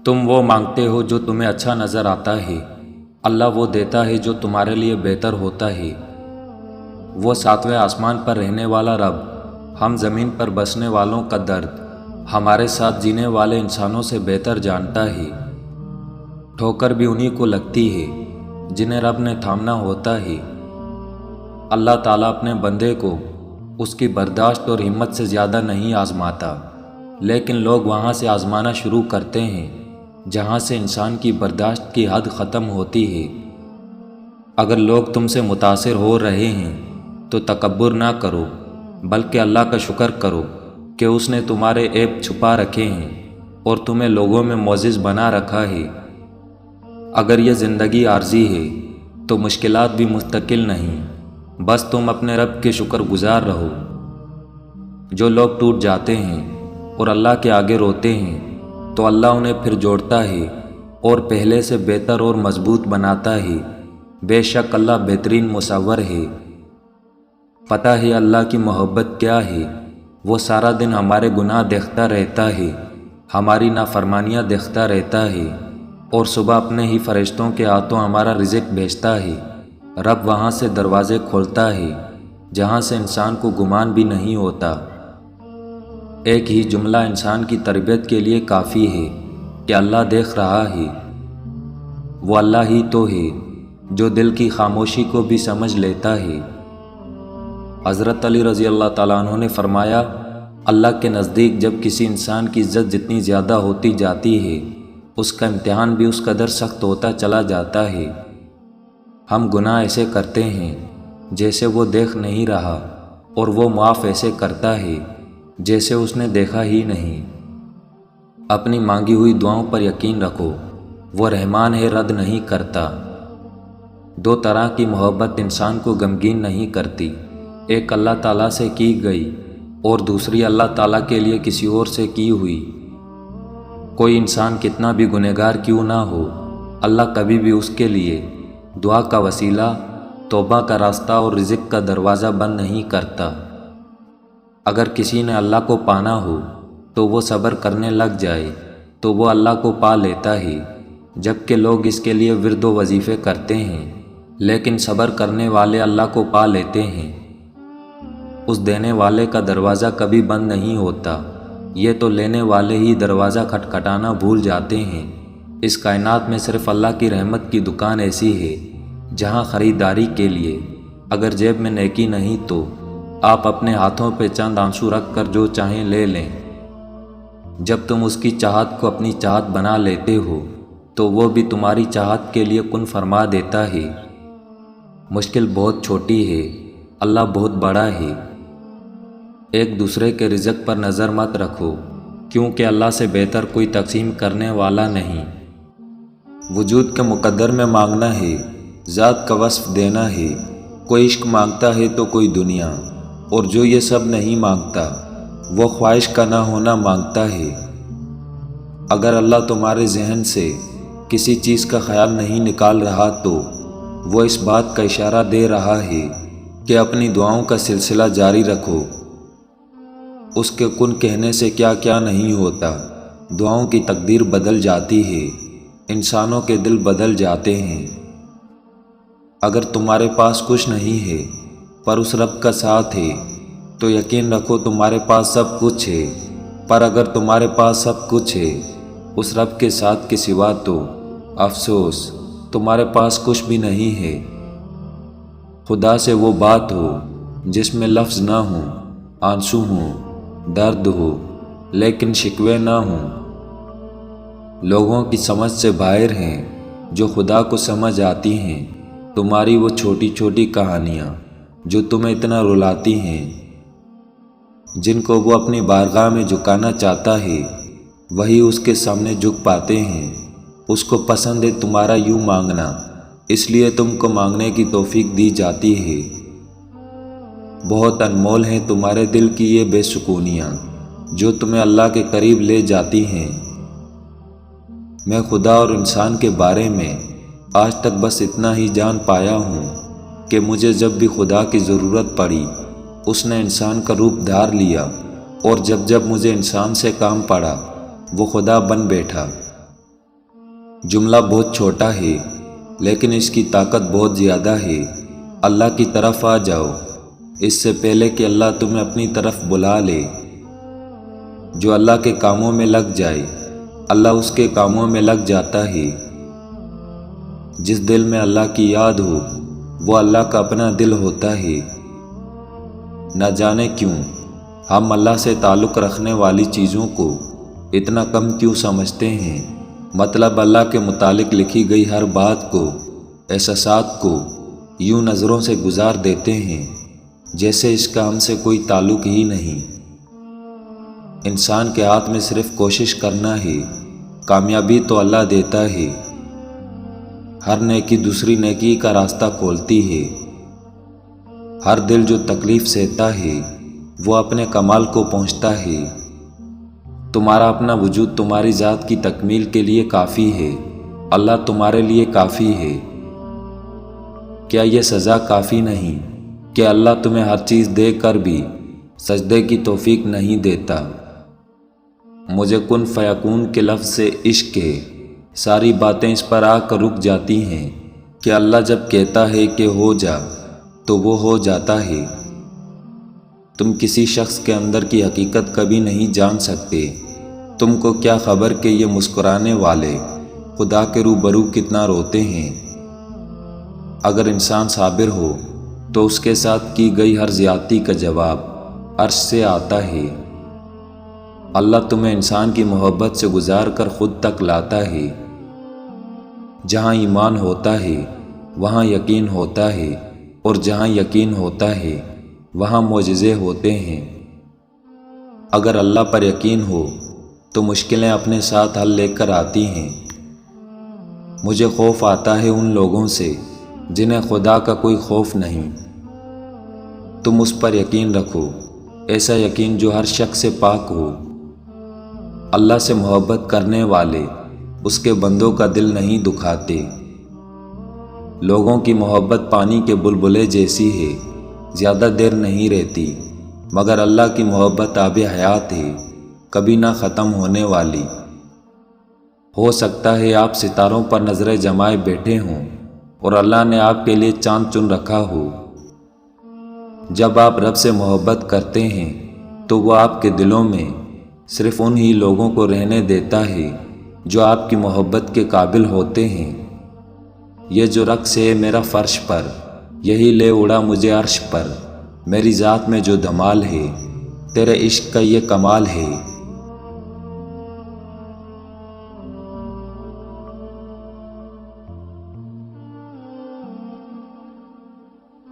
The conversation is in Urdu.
تم وہ مانگتے ہو جو تمہیں اچھا نظر آتا ہے، اللہ وہ دیتا ہے جو تمہارے لیے بہتر ہوتا ہے۔ وہ ساتویں آسمان پر رہنے والا رب ہم زمین پر بسنے والوں کا درد ہمارے ساتھ جینے والے انسانوں سے بہتر جانتا ہے۔ ٹھوکر بھی انہی کو لگتی ہے جنہیں رب نے تھامنا ہوتا ہے۔ اللہ تعالیٰ اپنے بندے کو اس کی برداشت اور ہمت سے زیادہ نہیں آزماتا، لیکن لوگ وہاں سے آزمانا شروع کرتے ہیں جہاں سے انسان کی برداشت کی حد ختم ہوتی ہے۔ اگر لوگ تم سے متاثر ہو رہے ہیں تو تکبر نہ کرو، بلکہ اللہ کا شکر کرو کہ اس نے تمہارے عیب چھپا رکھے ہیں اور تمہیں لوگوں میں معزز بنا رکھا ہے۔ اگر یہ زندگی عارضی ہے تو مشکلات بھی مستقل نہیں، بس تم اپنے رب کے شکر گزار رہو۔ جو لوگ ٹوٹ جاتے ہیں اور اللہ کے آگے روتے ہیں تو اللہ انہیں پھر جوڑتا ہے اور پہلے سے بہتر اور مضبوط بناتا ہے۔ بے شک اللہ بہترین مصور ہے۔ پتہ ہے اللہ کی محبت کیا ہے؟ وہ سارا دن ہمارے گناہ دیکھتا رہتا ہے، ہماری نافرمانیاں دیکھتا رہتا ہے، اور صبح اپنے ہی فرشتوں کے ہاتھوں ہمارا رزق بھیجتا ہے۔ رب وہاں سے دروازے کھولتا ہے جہاں سے انسان کو گمان بھی نہیں ہوتا۔ ایک ہی جملہ انسان کی تربیت کے لیے کافی ہے کہ اللہ دیکھ رہا ہے۔ وہ اللہ ہی تو ہے جو دل کی خاموشی کو بھی سمجھ لیتا ہے۔ حضرت علی رضی اللہ تعالیٰ عنہ نے فرمایا، اللہ کے نزدیک جب کسی انسان کی عزت جتنی زیادہ ہوتی جاتی ہے، اس کا امتحان بھی اس قدر سخت ہوتا چلا جاتا ہے۔ ہم گناہ ایسے کرتے ہیں جیسے وہ دیکھ نہیں رہا، اور وہ معاف ایسے کرتا ہے جیسے اس نے دیکھا ہی نہیں۔ اپنی مانگی ہوئی دعاؤں پر یقین رکھو، وہ رحمان ہے، رد نہیں کرتا۔ دو طرح کی محبت انسان کو غمگین نہیں کرتی، ایک اللہ تعالیٰ سے کی گئی اور دوسری اللہ تعالیٰ کے لیے کسی اور سے کی ہوئی۔ کوئی انسان کتنا بھی گنہگار کیوں نہ ہو، اللہ کبھی بھی اس کے لیے دعا کا وسیلہ، توبہ کا راستہ اور رزق کا دروازہ بند نہیں کرتا۔ اگر کسی نے اللہ کو پانا ہو تو وہ صبر کرنے لگ جائے تو وہ اللہ کو پا لیتا ہے، جبکہ لوگ اس کے لیے ورد و وظیفے کرتے ہیں، لیکن صبر کرنے والے اللہ کو پا لیتے ہیں۔ اس دینے والے کا دروازہ کبھی بند نہیں ہوتا، یہ تو لینے والے ہی دروازہ کھٹکھٹانا بھول جاتے ہیں۔ اس کائنات میں صرف اللہ کی رحمت کی دکان ایسی ہے جہاں خریداری کے لیے اگر جیب میں نیکی نہیں تو آپ اپنے ہاتھوں پہ چند آنسو رکھ کر جو چاہیں لے لیں۔ جب تم اس کی چاہت کو اپنی چاہت بنا لیتے ہو تو وہ بھی تمہاری چاہت کے لیے کن فرما دیتا ہے۔ مشکل بہت چھوٹی ہے، اللہ بہت بڑا ہے۔ ایک دوسرے کے رزق پر نظر مت رکھو، کیونکہ اللہ سے بہتر کوئی تقسیم کرنے والا نہیں۔ وجود کے مقدر میں مانگنا ہے، ذات کا وصف دینا ہے۔ کوئی عشق مانگتا ہے تو کوئی دنیا، اور جو یہ سب نہیں مانگتا وہ خواہش کا نہ ہونا مانگتا ہے۔ اگر اللہ تمہارے ذہن سے کسی چیز کا خیال نہیں نکال رہا تو وہ اس بات کا اشارہ دے رہا ہے کہ اپنی دعاؤں کا سلسلہ جاری رکھو۔ اس کے کن کہنے سے کیا کیا نہیں ہوتا۔ دعاؤں کی تقدیر بدل جاتی ہے، انسانوں کے دل بدل جاتے ہیں۔ اگر تمہارے پاس کچھ نہیں ہے پر اس رب کا ساتھ ہے تو یقین رکھو تمہارے پاس سب کچھ ہے، پر اگر تمہارے پاس سب کچھ ہے اس رب کے ساتھ کے سوا تو افسوس، تمہارے پاس کچھ بھی نہیں ہے۔ خدا سے وہ بات ہو جس میں لفظ نہ ہوں، آنسو ہوں، درد ہو، لیکن شکوے نہ ہوں۔ لوگوں کی سمجھ سے باہر ہیں جو خدا کو سمجھ آتی ہیں۔ تمہاری وہ چھوٹی چھوٹی کہانیاں جو تمہیں اتنا رلاتی ہیں، جن کو وہ اپنی بارگاہ میں جھکانا چاہتا ہے وہی اس کے سامنے جھک پاتے ہیں۔ اس کو پسند ہے تمہارا یوں مانگنا، اس لیے تم کو مانگنے کی توفیق دی جاتی ہے۔ بہت انمول ہیں تمہارے دل کی یہ بے سکونیاں جو تمہیں اللہ کے قریب لے جاتی ہیں۔ میں خدا اور انسان کے بارے میں آج تک بس اتنا ہی جان پایا ہوں کہ مجھے جب بھی خدا کی ضرورت پڑی اس نے انسان کا روپ دھار لیا، اور جب جب مجھے انسان سے کام پڑا وہ خدا بن بیٹھا۔ جملہ بہت چھوٹا ہے لیکن اس کی طاقت بہت زیادہ ہے۔ اللہ کی طرف آ جاؤ اس سے پہلے کہ اللہ تمہیں اپنی طرف بلا لے۔ جو اللہ کے کاموں میں لگ جائے اللہ اس کے کاموں میں لگ جاتا ہے۔ جس دل میں اللہ کی یاد ہو وہ اللہ کا اپنا دل ہوتا ہے۔ نہ جانے کیوں ہم اللہ سے تعلق رکھنے والی چیزوں کو اتنا کم کیوں سمجھتے ہیں، مطلب اللہ کے متعلق لکھی گئی ہر بات کو، احساسات کو یوں نظروں سے گزار دیتے ہیں جیسے اس کا ہم سے کوئی تعلق ہی نہیں۔ انسان کے ہاتھ میں صرف کوشش کرنا ہے، کامیابی تو اللہ دیتا ہے۔ ہر نیکی دوسری نیکی کا راستہ کھولتی ہے۔ ہر دل جو تکلیف سہتا ہے وہ اپنے کمال کو پہنچتا ہے۔ تمہارا اپنا وجود تمہاری ذات کی تکمیل کے لیے کافی ہے، اللہ تمہارے لیے کافی ہے۔ کیا یہ سزا کافی نہیں کہ اللہ تمہیں ہر چیز دے کر بھی سجدے کی توفیق نہیں دیتا؟ مجھے کن فیکون کے لفظ سے عشق ہے، ساری باتیں اس پر آ کر رک جاتی ہیں کہ اللہ جب کہتا ہے کہ ہو جا تو وہ ہو جاتا ہے۔ تم کسی شخص کے اندر کی حقیقت کبھی نہیں جان سکتے۔ تم کو کیا خبر کہ یہ مسکرانے والے خدا کے روبرو کتنا روتے ہیں۔ اگر انسان صابر ہو تو اس کے ساتھ کی گئی ہر زیادتی کا جواب عرش سے آتا ہے۔ اللہ تمہیں انسان کی محبت سے گزار کر خود تک لاتا ہے۔ جہاں ایمان ہوتا ہے وہاں یقین ہوتا ہے، اور جہاں یقین ہوتا ہے وہاں معجزے ہوتے ہیں۔ اگر اللہ پر یقین ہو تو مشکلیں اپنے ساتھ حل لے کر آتی ہیں۔ مجھے خوف آتا ہے ان لوگوں سے جنہیں خدا کا کوئی خوف نہیں۔ تم اس پر یقین رکھو، ایسا یقین جو ہر شک سے پاک ہو۔ اللہ سے محبت کرنے والے اس کے بندوں کا دل نہیں دکھاتے۔ لوگوں کی محبت پانی کے بلبلے جیسی ہے، زیادہ دیر نہیں رہتی، مگر اللہ کی محبت آب حیات ہے، کبھی نہ ختم ہونے والی۔ ہو سکتا ہے آپ ستاروں پر نظریں جمائے بیٹھے ہوں اور اللہ نے آپ کے لیے چاند چن رکھا ہو۔ جب آپ رب سے محبت کرتے ہیں تو وہ آپ کے دلوں میں صرف انہی لوگوں کو رہنے دیتا ہے جو آپ کی محبت کے قابل ہوتے ہیں۔ یہ جو رقص ہے میرا فرش پر، یہی لے اڑا مجھے عرش پر۔ میری ذات میں جو دھمال ہے تیرے عشق کا یہ کمال ہے۔